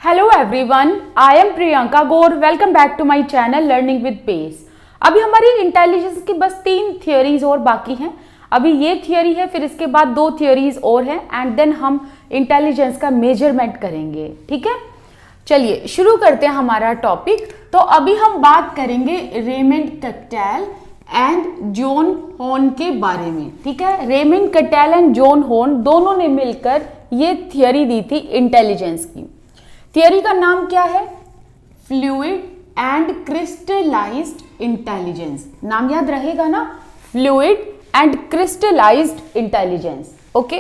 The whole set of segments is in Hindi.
Hello everyone, I am Priyanka Gaur. Welcome back to my channel learning with pace. अभी हमारी इंटेलिजेंस की बस 3 थियोरीज और बाकी हैं। अभी ये थियोरी है, फिर इसके बाद 2 थियोरीज और हैं एंड देन हम इंटेलिजेंस का मेजरमेंट करेंगे। ठीक है, चलिए शुरू करते हैं हमारा टॉपिक। तो अभी हम बात करेंगे Raymond cattail and John horn के बारे में। ठीक है, Raymond cattail and John horn दोनों ने मिलकर ये थियोरी दी थी इंटेलिजेंस की। थियोरी का नाम क्या है? Fluid and crystallised intelligence. नाम याद रहेगा ना, fluid and crystallised intelligence. Okay,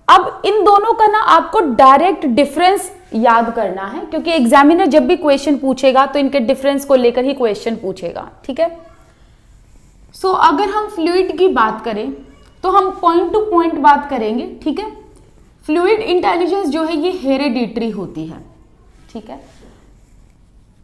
अब इन दोनों का ना आपको डायरेक्ट डिफरेंस याद करना है, क्योंकि एग्जामिनर जब भी क्वेश्चन पूछेगा तो इनके डिफरेंस को लेकर ही क्वेश्चन पूछेगा। ठीक है, सो अगर हम फ्लूइड की बात करें तो हम पॉइंट टू पॉइंट बात करेंगे। ठीक है, फ्लूइड इंटेलिजेंस जो है ये हेरेडिटरी होती है। ठीक है,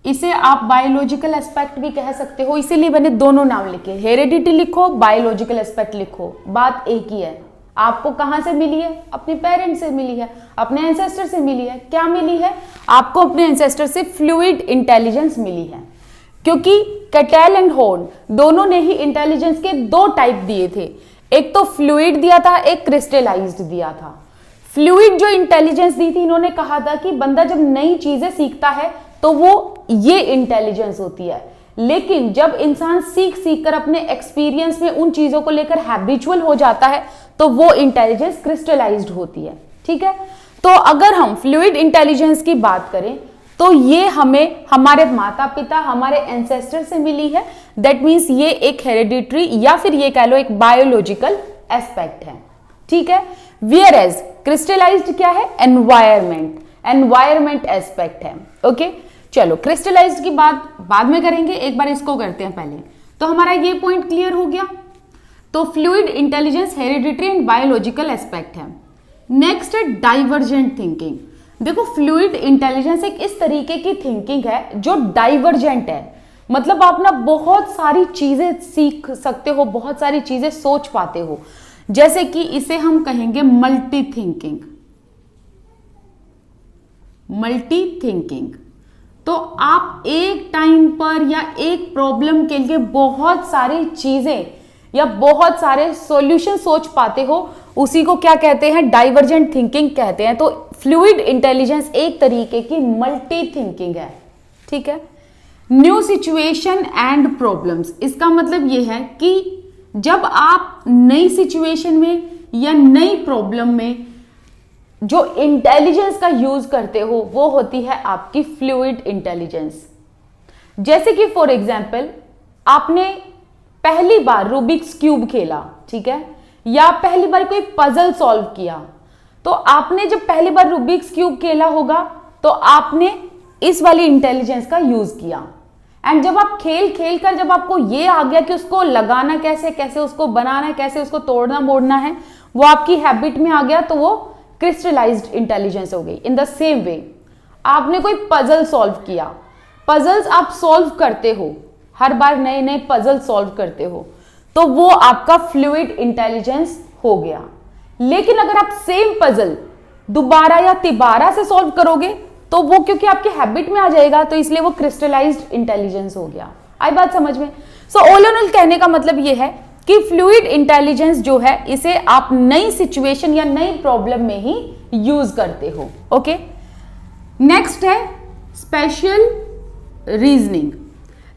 इसे आप बायोलॉजिकल एस्पेक्ट भी कह सकते हो, इसीलिए मैंने दोनों नाम लिखे, हेरेडिटी लिखो, बायोलॉजिकल एस्पेक्ट लिखो, बात एक ही है। आपको कहां से मिली है? अपने पेरेंट्स से मिली है, अपने एंसेस्टर से मिली है। क्या मिली है आपको? अपने एंसेस्टर से फ्लूइड इंटेलिजेंस मिली है। क्योंकि कैटेल एंड हॉर्न दोनों ने ही इंटेलिजेंस के 2 टाइप दिए थे, एक तो फ्लूइड दिया था, एक क्रिस्टलाइज्ड दिया था। फ्लूइड जो इंटेलिजेंस दी थी, इन्होंने कहा था कि बंदा जब नई चीजें सीखता है तो वो ये इंटेलिजेंस होती है, लेकिन जब इंसान सीख सीख कर अपने एक्सपीरियंस में उन चीजों को लेकर हैबिचुअल हो जाता है तो वो इंटेलिजेंस क्रिस्टलाइज्ड होती है। ठीक है, तो अगर हम फ्लूइड इंटेलिजेंस की बात करें तो ये हमें हमारे माता पिता, हमारे एंसेस्टर से मिली है। दैट मीन्स ये एक हेरेडिटरी या फिर ये कह लो एक बायोलॉजिकल एस्पेक्ट है। ठीक है, वियर एज क्रिस्टलाइज्ड क्या है? एनवायरमेंट एस्पेक्ट है। ओके, चलो क्रिस्टलाइज्ड की बात बाद में करेंगे, एक बार इसको करते हैं पहले। तो हमारा ये पॉइंट क्लियर हो गया। तो fluid intelligence hereditary and biological aspect है। नेक्स्ट है डाइवर्जेंट थिंकिंग। देखो, फ्लूइड इंटेलिजेंस एक इस तरीके की थिंकिंग है जो डाइवर्जेंट है, मतलब आप ना बहुत सारी चीजें सीख सकते हो, बहुत सारी चीजें सोच पाते हो। जैसे कि इसे हम कहेंगे मल्टी थिंकिंग। तो आप एक टाइम पर या एक प्रॉब्लम के लिए बहुत सारी चीजें या बहुत सारे सॉल्यूशन सोच पाते हो, उसी को क्या कहते हैं? डाइवर्जेंट थिंकिंग कहते हैं। तो फ्लूइड इंटेलिजेंस एक तरीके की मल्टी थिंकिंग है। ठीक है, न्यू सिचुएशन एंड प्रॉब्लम्स, इसका मतलब यह है कि जब आप नई सिचुएशन में या नई प्रॉब्लम में जो इंटेलिजेंस का यूज करते हो वो होती है आपकी फ्लूइड इंटेलिजेंस। जैसे कि फॉर एग्जांपल आपने पहली बार रूबिक्स क्यूब खेला, ठीक है, या पहली बार कोई पजल सॉल्व किया, तो आपने जब पहली बार रूबिक्स क्यूब खेला होगा तो आपने इस वाली इंटेलिजेंस का यूज किया। एंड जब आप खेल कर जब आपको ये आ गया कि उसको लगाना कैसे, कैसे उसको बनाना है, कैसे उसको तोड़ना मोड़ना है, वो आपकी हैबिट में आ गया, तो वो क्रिस्टलाइज्ड इंटेलिजेंस हो गई। इन द सेम वे आपने कोई पजल सॉल्व किया, पजल्स आप सॉल्व करते हो, हर बार नए नए पजल सॉल्व करते हो, तो वो आपका फ्लूइड इंटेलिजेंस हो गया। लेकिन अगर आप सेम पजल दोबारा या तिबारा से सॉल्व करोगे तो वो क्योंकि आपके हैबिट में आ जाएगा, तो इसलिए वो क्रिस्टलाइज्ड इंटेलिजेंस हो गया। आई बात समझ में? सो ऑल इन ऑल कहने का मतलब ये है कि फ्लूइड इंटेलिजेंस जो है इसे आप नई सिचुएशन या नई प्रॉब्लम में ही यूज करते हो। ओके, नेक्स्ट है स्पेशल रीजनिंग।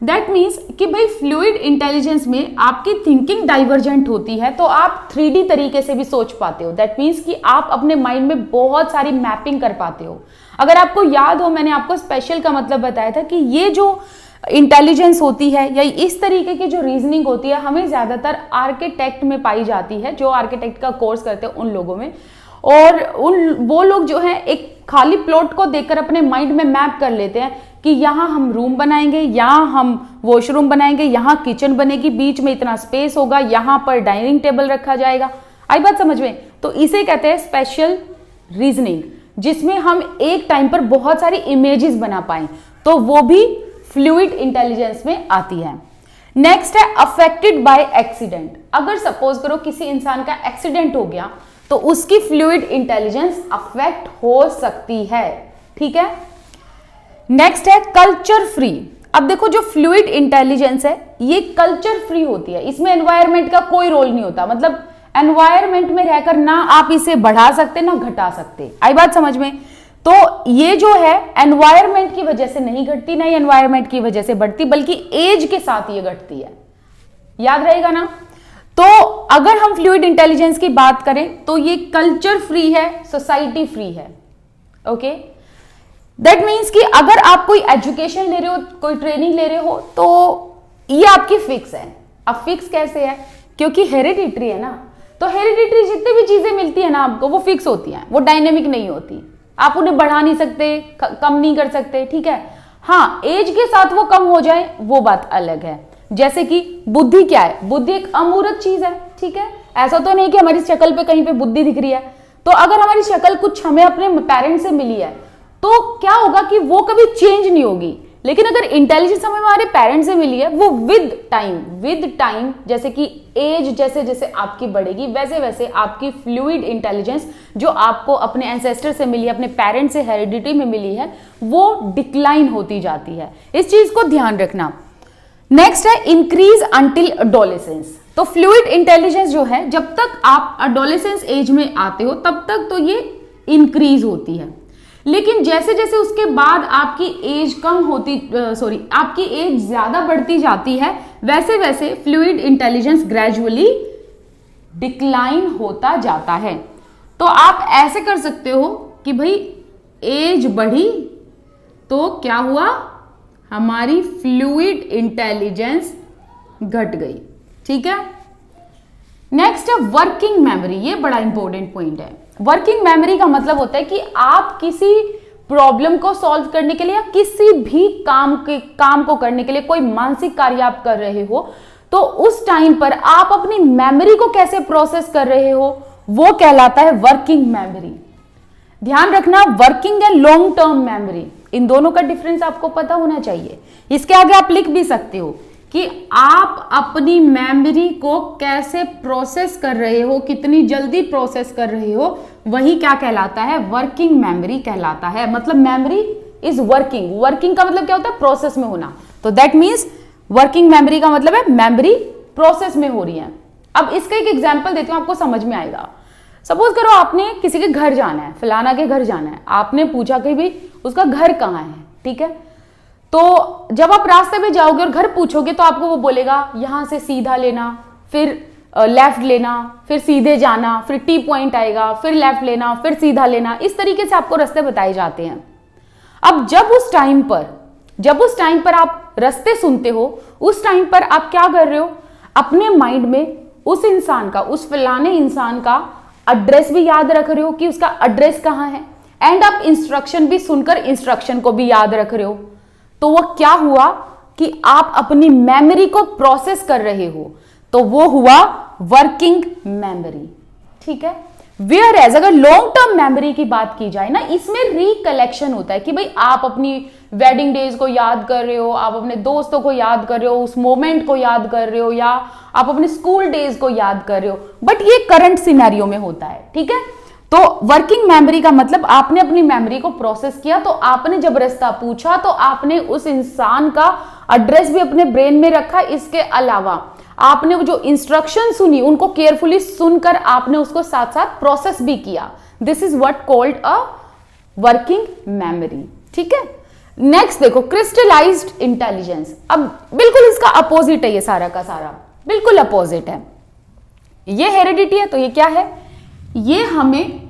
दैट मीन्स कि भाई फ्लूइड इंटेलिजेंस में आपकी थिंकिंग डाइवर्जेंट होती है, तो आप 3D तरीके से भी सोच पाते हो। दैट मीन्स कि आप अपने माइंड में बहुत सारी मैपिंग कर पाते हो। अगर आपको याद हो, मैंने आपको स्पेशल का मतलब बताया था कि ये जो इंटेलिजेंस होती है या इस तरीके की जो रीजनिंग होती है हमें ज्यादातर आर्किटेक्ट में पाई जाती है, जो आर्किटेक्ट का कोर्स करते हैं उन लोगों में। और वो लोग जो है एक खाली प्लॉट को देखकर अपने माइंड में मैप कर लेते हैं कि यहाँ हम रूम बनाएंगे, यहाँ हम वॉशरूम बनाएंगे, यहाँ किचन बनेगी, बीच में इतना स्पेस होगा, यहाँ पर डाइनिंग टेबल रखा जाएगा। आई बात समझ में? तो इसे कहते हैं स्पेशल रीजनिंग, जिसमें हम एक टाइम पर बहुत सारी इमेजेस बना पाए, तो वो भी फ्लूइड इंटेलिजेंस में आती है। नेक्स्ट है अफेक्टेड बाय एक्सीडेंट। अगर सपोज करो किसी इंसान का एक्सीडेंट हो गया, तो तो उसकी फ्लूइड इंटेलिजेंस अफेक्ट हो सकती है। ठीक है, नेक्स्ट है कल्चर फ्री। अब देखो जो फ्लूइड इंटेलिजेंस है ये कल्चर फ्री होती है, इसमें एनवायरमेंट का कोई रोल नहीं होता, मतलब एनवायरमेंट में रहकर ना आप इसे बढ़ा सकते ना घटा सकते। आई बात समझ में? तो ये जो है एनवायरमेंट की वजह से नहीं घटती, ना एनवायरमेंट की वजह से बढ़ती, बल्कि एज के साथ ये घटती है। याद रहेगा ना? तो अगर हम फ्लूइड इंटेलिजेंस की बात करें तो ये कल्चर फ्री है, सोसाइटी फ्री है। ओके, दैट मीन्स कि अगर आप कोई एजुकेशन ले रहे हो, कोई ट्रेनिंग ले रहे हो, तो ये आपकी फिक्स है। अब फिक्स कैसे है? क्योंकि हेरिडिटरी है ना, तो हेरिडिटरी जितनी भी चीजें मिलती है ना आपको, वो फिक्स होती हैं, वो डायनेमिक नहीं होती। आप उन्हें बढ़ा नहीं सकते, कम नहीं कर सकते, ठीक है। हाँ, एज के साथ वो कम हो जाए वो बात अलग है। जैसे कि बुद्धि क्या है? बुद्धि एक अमूर्त चीज है, ठीक है। ऐसा तो नहीं कि हमारी शक्ल पे कहीं पे बुद्धि दिख रही है। तो अगर हमारी शक्ल कुछ हमें अपने पेरेंट्स से मिली है तो क्या होगा कि वो कभी चेंज नहीं होगी। लेकिन अगर इंटेलिजेंस हमें हमारे पेरेंट्स से मिली है, वो विद टाइम जैसे कि एज जैसे जैसे आपकी बढ़ेगी वैसे वैसे आपकी फ्लूइड इंटेलिजेंस जो आपको अपने एंसेस्टर से मिली है, अपने पेरेंट्स से हेरिडिटी में मिली है, वो डिक्लाइन होती जाती है। इस चीज को ध्यान रखना। नेक्स्ट है इंक्रीज अंटिल अडोलेसेंस। तो फ्लूइड इंटेलिजेंस जो है जब तक आप अडोलेसेंस एज में आते हो तब तक तो ये इंक्रीज होती है, लेकिन जैसे जैसे उसके बाद आपकी एज कम होती आपकी एज ज्यादा बढ़ती जाती है, वैसे वैसे फ्लूइड इंटेलिजेंस ग्रेजुअली डिक्लाइन होता जाता है। तो आप ऐसे कर सकते हो कि भाई एज बढ़ी तो क्या हुआ, हमारी फ्लूइड इंटेलिजेंस घट गई, ठीक है। नेक्स्ट है वर्किंग मेमोरी। ये बड़ा इंपॉर्टेंट पॉइंट है। वर्किंग मेमोरी का मतलब होता है कि आप किसी प्रॉब्लम को सॉल्व करने के लिए या किसी भी काम को करने के लिए कोई मानसिक कार्य आप कर रहे हो, तो उस टाइम पर आप अपनी मेमोरी को कैसे प्रोसेस कर रहे हो वो कहलाता है वर्किंग मेमोरी। ध्यान रखना, working and long term memory, इन दोनों का डिफरेंस आपको पता होना चाहिए। इसके आगे आप लिख भी सकते हो कि आप अपनी मेमोरी को कैसे प्रोसेस कर रहे हो, कितनी जल्दी प्रोसेस कर रहे हो, वही क्या कहलाता है, वर्किंग मेमोरी कहलाता है। मतलब मेमोरी इज वर्किंग। वर्किंग का मतलब क्या होता है, प्रोसेस में होना। तो दैट मीन्स वर्किंग मेमोरी का मतलब है मेमोरी प्रोसेस में हो रही है। अब इसका एक एग्जाम्पल देती हूं, आपको समझ में आएगा। सपोज करो आपने किसी के घर जाना है, फलाना के घर जाना है, आपने पूछा कि भाई उसका घर कहाँ है, ठीक है। तो जब आप रास्ते में जाओगे और घर पूछोगे तो आपको वो बोलेगा यहां से सीधा लेना, फिर लेफ्ट लेना, फिर सीधे जाना, फिर टी पॉइंट आएगा, फिर लेफ्ट लेना, फिर सीधा लेना। इस तरीके से आपको रास्ते बताए जाते हैं। अब जब उस टाइम पर आप रास्ते सुनते हो, उस टाइम पर आप क्या कर रहे हो, अपने माइंड में उस इंसान का, उस फलाने इंसान का एड्रेस भी याद रख रहे हो कि उसका एड्रेस कहाँ है, एंड आप इंस्ट्रक्शन भी सुनकर इंस्ट्रक्शन को भी याद रख रहे हो। तो वो क्या हुआ कि आप अपनी मेमोरी को प्रोसेस कर रहे हो, तो वो हुआ वर्किंग मेमोरी, ठीक है। वेयर एज अगर लॉन्ग टर्म मेमोरी की बात की जाए ना, इसमें रिकलेक्शन होता है कि भाई आप अपनी वेडिंग डेज को याद कर रहे हो, आप अपने दोस्तों को याद कर रहे हो, उस मोमेंट को याद कर रहे हो, या आप अपने स्कूल डेज को याद कर रहे हो, बट ये करंट सिनेरियो में होता है, ठीक है। तो वर्किंग मेमोरी का मतलब आपने अपनी मेमोरी को प्रोसेस किया, तो आपने जब रास्ता पूछा तो आपने उस इंसान का एड्रेस भी अपने ब्रेन में रखा। इसके अलावा आपने जो इंस्ट्रक्शन सुनी उनको केयरफुली सुनकर आपने उसको साथ साथ प्रोसेस भी किया। This is what called a working memory, ठीक है। नेक्स्ट देखो क्रिस्टलाइज्ड इंटेलिजेंस। अब बिल्कुल इसका अपोजिट है, ये सारा का सारा बिल्कुल अपोजिट है। ये हेरिडिटी है, तो ये क्या है, ये हमें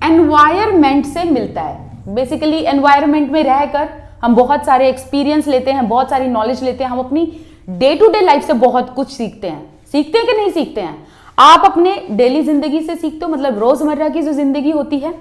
एनवायरमेंट से मिलता है। बेसिकली एनवायरमेंट में रहकर हम बहुत सारे एक्सपीरियंस लेते हैं, बहुत सारी नॉलेज लेते हैं, हम अपनी डे टू डे लाइफ से बहुत कुछ सीखते हैं। सीखते हैं कि नहीं सीखते हैं? आप अपने डेली जिंदगी से सीखते हो, मतलब रोजमर्रा की जो जिंदगी होती है।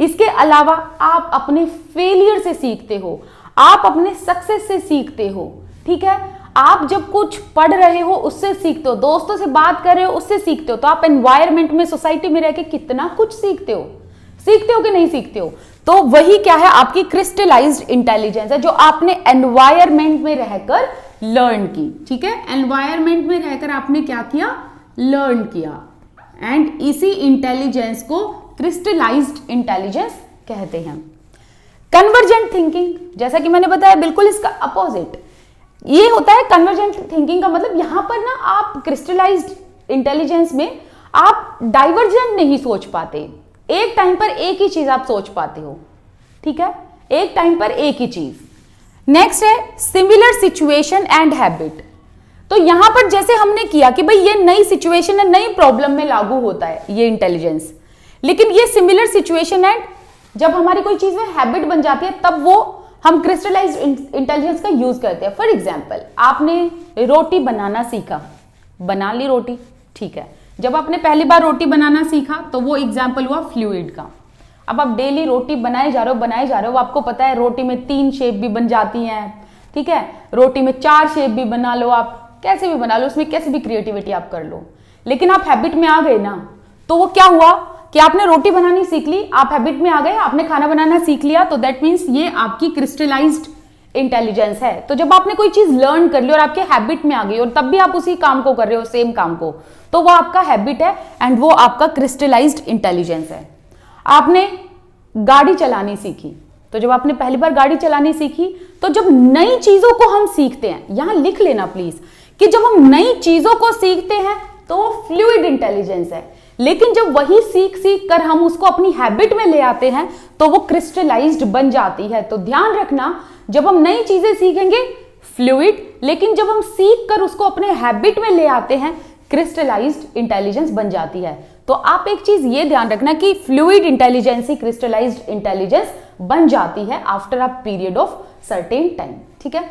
इसके अलावा आप अपने फेलियर से सीखते हो, आप अपने सक्सेस से सीखते हो, ठीक है। आप जब कुछ पढ़ रहे हो उससे सीखते हो, दोस्तों से बात कर रहे हो उससे सीखते हो। तो आप एनवायरमेंट में, सोसाइटी में रह के कितना कुछ सीखते हो कि नहीं सीखते हो। तो वही क्या है, आपकी क्रिस्टलाइज्ड इंटेलिजेंस है, जो आपने एनवायरमेंट में रहकर लर्न की, ठीक है। एनवायरमेंट में रहकर आपने क्या किया, लर्न किया, एंड इसी इंटेलिजेंस को क्रिस्टलाइज्ड इंटेलिजेंस कहते हैं। कन्वर्जेंट थिंकिंग, जैसा कि मैंने बताया बिल्कुल इसका अपोजिट ये होता है। कन्वर्जेंट थिंकिंग का मतलब यहां पर ना आप क्रिस्टलाइज्ड इंटेलिजेंस में आप डाइवर्जेंट नहीं सोच पाते, एक टाइम पर एक ही चीज आप सोच पाते हो, ठीक है, एक टाइम पर एक ही चीज। नेक्स्ट है सिमिलर सिचुएशन एंड हैबिट। तो यहां पर जैसे हमने किया कि भाई ये नई सिचुएशन है, नई प्रॉब्लम में लागू होता है ये इंटेलिजेंस, लेकिन ये सिमिलर सिचुएशन एंड जब हमारी कोई चीज में हैबिट बन जाती है तब वो हम क्रिस्टलाइज्ड इंटेलिजेंस का यूज करते हैं। फॉर एग्जाम्पल आपने रोटी बनाना सीखा, बना ली रोटी, ठीक है, जब आपने पहली बार रोटी बनाना सीखा तो वो एग्जाम्पल हुआ फ्लूइड का। अब आप डेली रोटी बनाए जा रहे हो, आपको पता है रोटी में 3 शेप भी बन जाती हैं, ठीक है, रोटी में 4 शेप भी बना लो, आप कैसे भी बना लो, उसमें कैसे भी क्रिएटिविटी आप कर लो, लेकिन आप हैबिट में आ गए ना, तो वो क्या हुआ कि आपने रोटी बनानी सीख ली, आप हैबिट में आ गए, आपने खाना बनाना सीख लिया, तो दैट मीन्स ये आपकी क्रिस्टलाइज्ड इंटेलिजेंस है। तो जब आपने कोई चीज लर्न कर ली और आपके हैबिट में आ गई और तब भी आप उसी काम को कर रहे हो, सेम काम को, तो वो आपका हैबिट है एंड वो आपका क्रिस्टलाइज्ड इंटेलिजेंस है। आपने गाड़ी चलानी सीखी, तो जब आपने पहली बार गाड़ी चलानी सीखी, तो जब नई चीजों को हम सीखते हैं, यहां लिख लेना प्लीज कि जब हम नई चीजों को सीखते हैं तो वो फ्लूइड इंटेलिजेंस है, लेकिन जब वही सीख कर हम उसको अपनी हैबिट में ले आते हैं तो वो क्रिस्टलाइज्ड बन जाती है। तो ध्यान रखना, जब हम नई चीजें सीखेंगे फ्लूइड, लेकिन जब हम सीख कर उसको अपने हैबिट में ले आते हैं क्रिस्टलाइज्ड इंटेलिजेंस बन जाती है। तो आप एक चीज ये ध्यान रखना कि फ्लूइड इंटेलिजेंस ही क्रिस्टलाइज्ड इंटेलिजेंस बन जाती है after a period of certain time, ठीक है।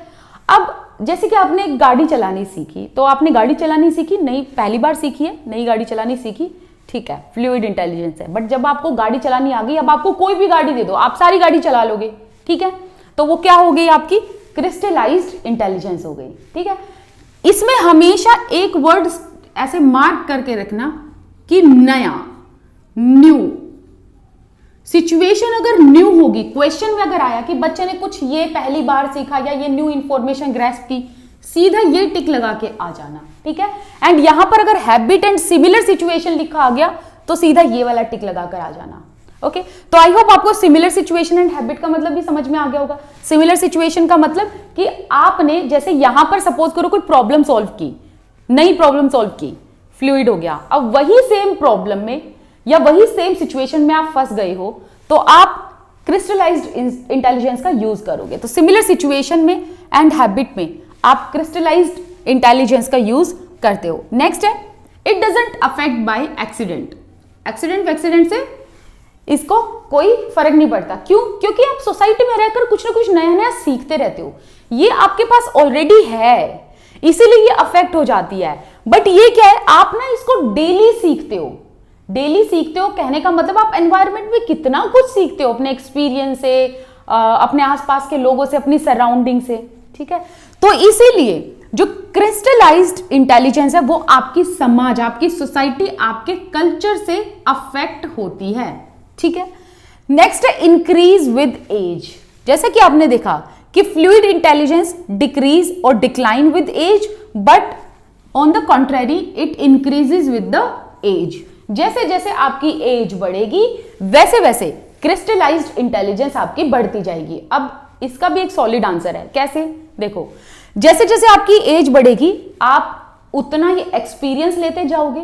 अब जैसे कि आपने गाड़ी चलानी सीखी, तो आपने गाड़ी चलानी सीखी, नई पहली बार सीखी है, नई गाड़ी चलानी सीखी, ठीक है, फ्लूइड इंटेलिजेंस है। बट जब आपको गाड़ी चलानी आ गई, अब आपको कोई भी गाड़ी दे दो, आप सारी गाड़ी चला लोगे, ठीक है, तो वो क्या हो गई, आपकी क्रिस्टलाइज्ड इंटेलिजेंस हो गई, ठीक है। इसमें हमेशा एक वर्ड ऐसे मार्क करके रखना कि नया, न्यू। सिचुएशन अगर न्यू होगी, क्वेश्चन में अगर आया कि बच्चे ने कुछ ये पहली बार सीखा या ये न्यू इंफॉर्मेशन ग्रैस्प की, सीधा ये टिक लगा के आ जाना, ठीक है। एंड यहां पर अगर हैबिट एंड सिमिलर सिचुएशन लिखा आ गया तो सीधा ये वाला टिक लगाकर आ जाना, ओके। तो आई होप आपको सिमिलर सिचुएशन एंड हैबिट का मतलब भी समझ में आ गया होगा। सिमिलर सिचुएशन का मतलब कि आपने जैसे यहां पर सपोज करो कोई प्रॉब्लम सॉल्व की, नई प्रॉब्लम सॉल्व की, फ्लूइड हो गया। अब वही सेम प्रॉब्लम में या वही सेम सिचुएशन में आप फंस गए हो तो आप क्रिस्टलाइज्ड इंटेलिजेंस का यूज करोगे। तो सिमिलर सिचुएशन में एंड हैबिट में आप क्रिस्टलाइज्ड इंटेलिजेंस का यूज करते हो। नेक्स्ट है it doesn't affect by accident. Accident से इसको कोई फर्क नहीं पड़ता। क्यों? क्योंकि आप सोसाइटी में रहकर कुछ ना कुछ नया नया सीखते रहते हो, ये आपके पास ऑलरेडी है, इसीलिए ये अफेक्ट हो जाती है। बट ये क्या है, आप ना इसको डेली सीखते हो। डेली सीखते हो कहने का मतलब आप एनवायरनमेंट में कितना कुछ सीखते हो, अपने एक्सपीरियंस से, अपने आसपास के लोगों से, अपनी सराउंडिंग से, ठीक है। तो इसीलिए जो क्रिस्टलाइज्ड इंटेलिजेंस है वो आपकी समाज, आपकी सोसाइटी, आपके कल्चर से अफेक्ट होती है, ठीक है। नेक्स्ट है इंक्रीज विद एज। जैसे कि आपने देखा कि फ्लूइड इंटेलिजेंस डिक्रीज और decline with age, but on the contrary it increases with the age. जैसे जैसे आपकी एज बढ़ेगी वैसे वैसे क्रिस्टलाइज्ड इंटेलिजेंस आपकी बढ़ती जाएगी। अब इसका भी एक सॉलिड आंसर है, कैसे? देखो, जैसे जैसे आपकी एज बढ़ेगी आप उतना ही एक्सपीरियंस लेते जाओगे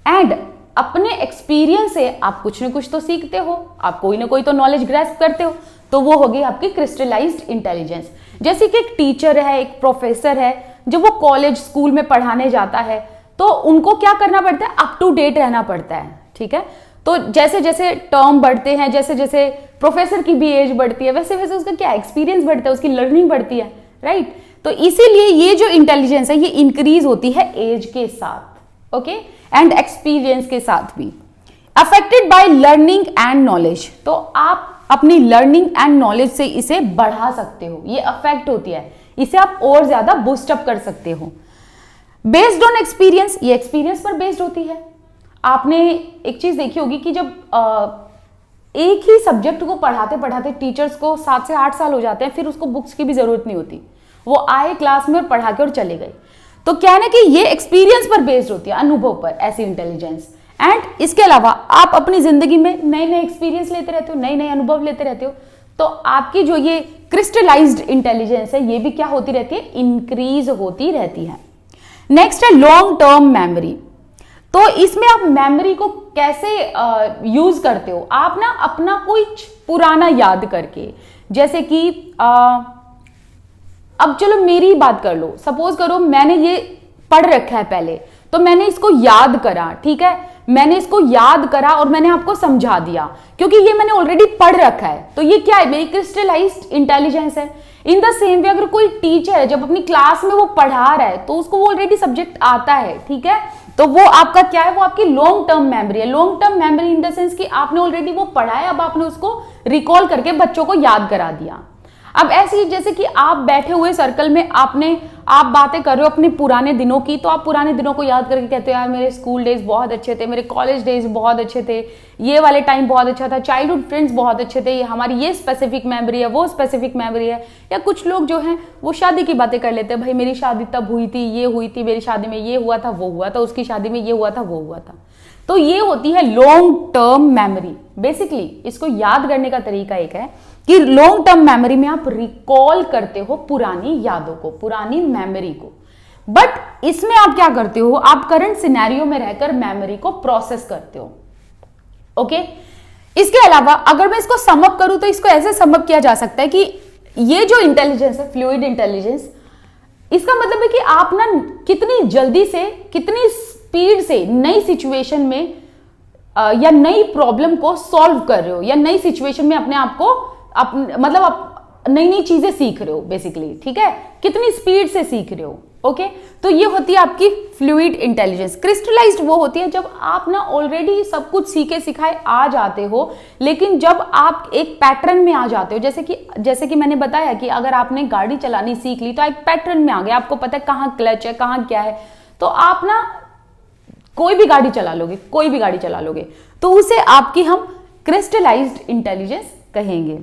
एंड अपने एक्सपीरियंस से आप कुछ ना कुछ तो सीखते हो, आप कोई ना कोई तो नॉलेज ग्रैस्प करते हो, तो वो होगी आपकी क्रिस्टलाइज्ड इंटेलिजेंस। जैसे कि एक टीचर है, एक प्रोफेसर है, जब वो कॉलेज स्कूल में पढ़ाने जाता है तो उनको क्या करना पड़ता है, अप टू डेट रहना पड़ता है, ठीक है। तो जैसे जैसे टर्म बढ़ते हैं, जैसे जैसे प्रोफेसर की भी एज बढ़ती है, वैसे वैसे उसका क्या एक्सपीरियंस बढ़ता है, उसकी लर्निंग बढ़ती है, राइट। तो इसीलिए ये जो इंटेलिजेंस है ये इंक्रीज होती है एज के साथ, ओके, एंड एक्सपीरियंस के साथ भी। Affected by learning and knowledge, तो आप अपनी लर्निंग एंड नॉलेज से इसे बढ़ा सकते हो, ये अफेक्ट होती है, इसे आप और ज्यादा बूस्टअप कर सकते हो। बेस्ड ऑन एक्सपीरियंस, ये एक्सपीरियंस पर बेस्ड होती है। आपने एक चीज देखी होगी कि जब एक ही सब्जेक्ट को पढ़ाते पढ़ाते टीचर्स को 7 से 8 साल हो जाते हैं, फिर उसको बुक्स की भी जरूरत नहीं होती, वो आए क्लास में और पढ़ा के और चले गए। तो क्या है ना कि ये एक्सपीरियंस पर बेस्ड होती है, अनुभव पर, ऐसी इंटेलिजेंस। एंड इसके अलावा आप अपनी जिंदगी में नए नए एक्सपीरियंस लेते रहते हो, नए नए अनुभव लेते रहते हो, तो आपकी जो ये क्रिस्टलाइज्ड इंटेलिजेंस है ये भी क्या होती रहती है, इंक्रीज होती रहती है। नेक्स्ट है लॉन्ग टर्म मेमोरी। तो इसमें आप मेमोरी को कैसे यूज करते हो, आप ना अपना कोई पुराना याद करके, जैसे कि अब चलो मेरी बात कर लो, सपोज करो मैंने ये पढ़ रखा है पहले, तो मैंने इसको याद करा, ठीक है, मैंने इसको याद करा और मैंने आपको समझा दिया, क्योंकि ये मैंने ऑलरेडी पढ़ रखा है, तो ये क्या है, मेरी क्रिस्टलाइज्ड इंटेलिजेंस है। इन द सेम वे अगर कोई टीचर है जब अपनी क्लास में वो पढ़ा रहा है तो उसको वो ऑलरेडी सब्जेक्ट आता है, ठीक है, तो वो आपका क्या है, वो आपकी लॉन्ग टर्म मेमोरी है। Long term memory in the sense कि आपने ऑलरेडी वो पढ़ा है, अब आपने उसको रिकॉल करके बच्चों को याद करा दिया। अब ऐसी जैसे कि आप बैठे हुए सर्कल में आप बातें कर रहे हो अपने पुराने दिनों की, तो आप पुराने दिनों को याद करके कहते हो यार मेरे स्कूल डेज बहुत अच्छे थे, मेरे कॉलेज डेज बहुत अच्छे थे, ये वाले टाइम बहुत अच्छा था, चाइल्डहुड फ्रेंड्स बहुत अच्छे थे, हमारी ये स्पेसिफिक मेमोरी है, वो स्पेसिफिक मेमोरी है। या कुछ लोग जो हैं वो शादी की बातें कर लेते हैं, भाई मेरी शादी तब हुई थी, ये हुई थी, मेरी शादी में ये हुआ था, वो हुआ था, उसकी शादी में ये हुआ था, वो हुआ था। तो ये होती है लॉन्ग टर्म मेमोरी। बेसिकली इसको याद करने का तरीका एक है कि लॉन्ग टर्म मेमोरी में आप रिकॉल करते हो पुरानी यादों को, पुरानी मेमोरी को, बट इसमें आप क्या करते हो, आप करंट सिनेरियो में रहकर मेमोरी को प्रोसेस करते हो। ओके, इसके अलावा अगर मैं इसको समअप करूं तो इसको ऐसे समअप किया जा सकता है कि ये जो इंटेलिजेंस है, फ्लूइड इंटेलिजेंस, इसका मतलब है कि आप ना कितनी जल्दी से, कितनी स्पीड से नई सिचुएशन में या नई प्रॉब्लम को सॉल्व कर रहे हो, या नई सिचुएशन में अपने आप को मतलब आप नई नई चीजें सीख रहे हो बेसिकली, ठीक है, कितनी स्पीड से सीख रहे हो। ओके, तो ये होती है आपकी फ्लूइड इंटेलिजेंस। क्रिस्टलाइज्ड वो होती है जब आप ना ऑलरेडी सब कुछ सीखे सिखाए आ जाते हो, लेकिन जब आप एक पैटर्न में आ जाते हो, जैसे कि मैंने बताया कि अगर आपने गाड़ी चलानी सीख ली तो एक पैटर्न में आ गया, आपको पता है कहाँ क्लच है, कहाँ क्या है, तो आप ना कोई भी गाड़ी चला लोगे, कोई भी गाड़ी चला लोगे, तो उसे आपकी हम क्रिस्टलाइज्ड इंटेलिजेंस कहेंगे।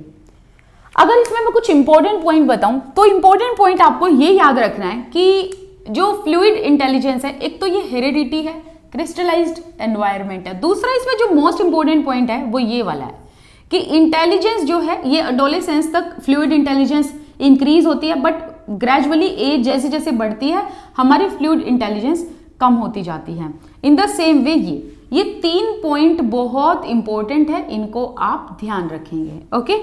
अगर इसमें मैं कुछ इंपॉर्टेंट पॉइंट बताऊं तो इंपॉर्टेंट पॉइंट आपको ये याद रखना है कि जो फ्लूइड इंटेलिजेंस है, एक तो ये हेरिडिटी है, क्रिस्टलाइज्ड एनवायरनमेंट है, दूसरा इसमें जो मोस्ट इंपॉर्टेंट पॉइंट है वो ये वाला है कि इंटेलिजेंस जो है ये एडोलेसेंस तक फ्लूइड इंटेलिजेंस इंक्रीज होती है, बट ग्रेजुअली एज जैसे जैसे बढ़ती है हमारी फ्लूइड इंटेलिजेंस कम होती जाती है। इन द सेम वे ये 3 पॉइंट बहुत इंपॉर्टेंट है, इनको आप ध्यान रखेंगे। ओके,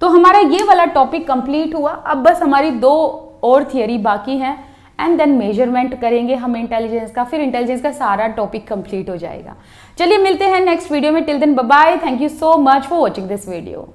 तो हमारा ये वाला टॉपिक कंप्लीट हुआ। अब बस हमारी 2 और थियरी बाकी हैं, एंड देन मेजरमेंट करेंगे हम इंटेलिजेंस का, फिर इंटेलिजेंस का सारा टॉपिक कंप्लीट हो जाएगा। चलिए मिलते हैं नेक्स्ट वीडियो में, till then bye bye, thank you so much for watching this video.